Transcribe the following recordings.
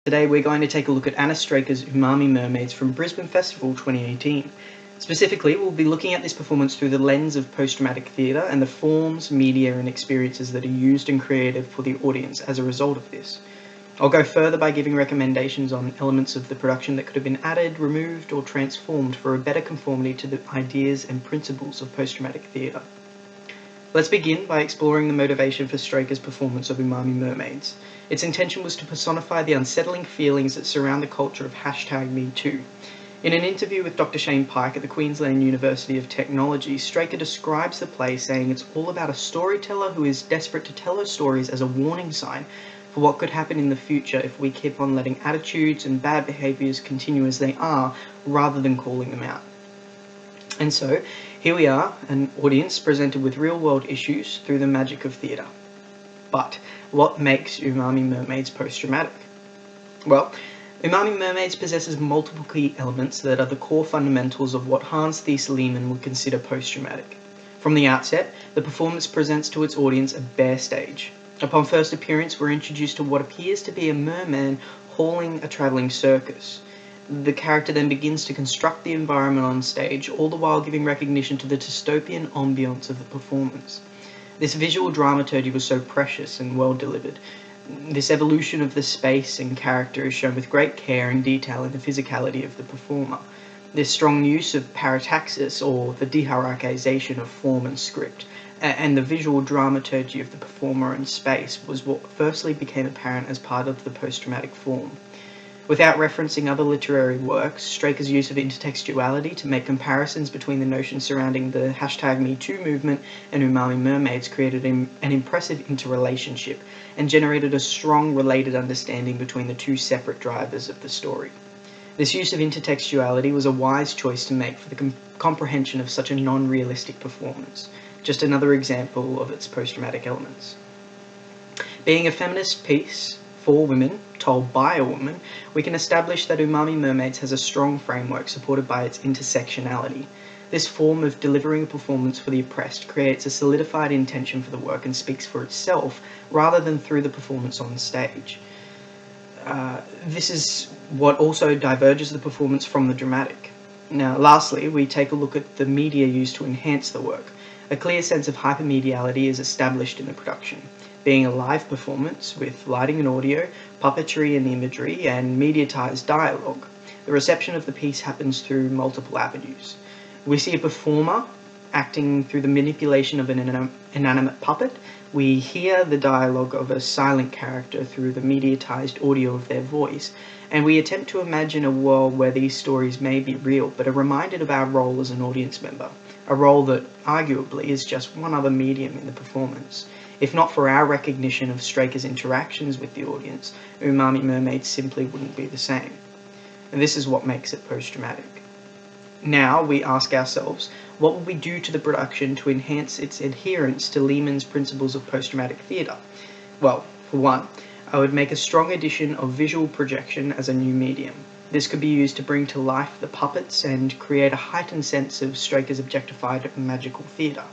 Today we're going to take a look at Anna Straker's Umami Mermaids from Brisbane Festival 2018. Specifically, we'll be looking at this performance through the lens of post-dramatic theatre and the forms, media and experiences that are used and created for the audience as a result of this. I'll go further by giving recommendations on elements of the production that could have been added, removed or transformed for a better conformity to the ideas and principles of post-dramatic theatre. Let's begin by exploring the motivation for Straker's performance of Umami Mermaids. Its intention was to personify the unsettling feelings that surround the culture of #MeToo. In an interview with Dr. Shane Pike at the Queensland University of Technology, Straker describes the play saying it's all about a storyteller who is desperate to tell her stories as a warning sign for what could happen in the future if we keep on letting attitudes and bad behaviours continue as they are, rather than calling them out. And so, here we are, an audience presented with real-world issues through the magic of theatre. But what makes Umami Mermaids post-dramatic? Well, Umami Mermaids possesses multiple key elements that are the core fundamentals of what Hans Thies Lehmann would consider post-dramatic. From the outset, the performance presents to its audience a bare stage. Upon first appearance, we're introduced to what appears to be a merman hauling a travelling circus. The character then begins to construct the environment on stage, all the while giving recognition to the dystopian ambience of the performance. This visual dramaturgy was so precious and well delivered. This evolution of the space and character is shown with great care and detail in the physicality of the performer. This strong use of parataxis, or the de-hierarchization of form and script, and the visual dramaturgy of the performer and space was what firstly became apparent as part of the post-dramatic form. Without referencing other literary works, Straker's use of intertextuality to make comparisons between the notions surrounding the #MeToo movement and Umami Mermaids created an impressive interrelationship and generated a strong related understanding between the two separate drivers of the story. This use of intertextuality was a wise choice to make for the comprehension of such a non-realistic performance. Just another example of its post-dramatic elements. Being a feminist piece for women, told by a woman, we can establish that Umami Mermaids has a strong framework supported by its intersectionality. This form of delivering a performance for the oppressed creates a solidified intention for the work and speaks for itself, rather than through the performance on the stage. This is what also diverges the performance from the dramatic. Now, lastly, we take a look at the media used to enhance the work. A clear sense of hypermediality is established in the production. Being a live performance with lighting and audio, puppetry and imagery, and mediatized dialogue, the reception of the piece happens through multiple avenues. We see a performer acting through the manipulation of an inanimate puppet. We hear the dialogue of a silent character through the mediatized audio of their voice, and we attempt to imagine a world where these stories may be real, but are reminded of our role as an audience member, a role that arguably is just one other medium in the performance. If not for our recognition of Straker's interactions with the audience, Umami Mermaids simply wouldn't be the same. And this is what makes it post-dramatic. Now we ask ourselves, what would we do to the production to enhance its adherence to Lehmann's principles of post-dramatic theatre? Well, for one, I would make a strong addition of visual projection as a new medium. This could be used to bring to life the puppets and create a heightened sense of Straker's objectified magical theatre.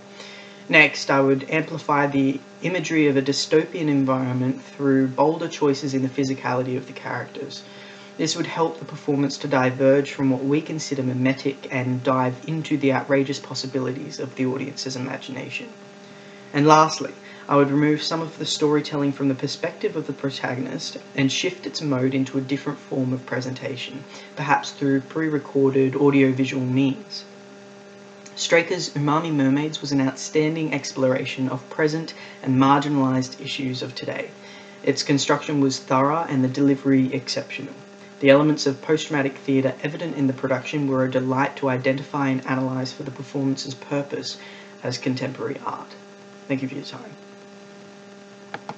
Next, I would amplify the imagery of a dystopian environment through bolder choices in the physicality of the characters. This would help the performance to diverge from what we consider mimetic and dive into the outrageous possibilities of the audience's imagination. And lastly, I would remove some of the storytelling from the perspective of the protagonist and shift its mode into a different form of presentation, perhaps through pre-recorded audio-visual means. Straker's Umami Mermaids was an outstanding exploration of present and marginalised issues of today. Its construction was thorough and the delivery exceptional. The elements of post-dramatic theatre evident in the production were a delight to identify and analyse for the performance's purpose as contemporary art. Thank you for your time.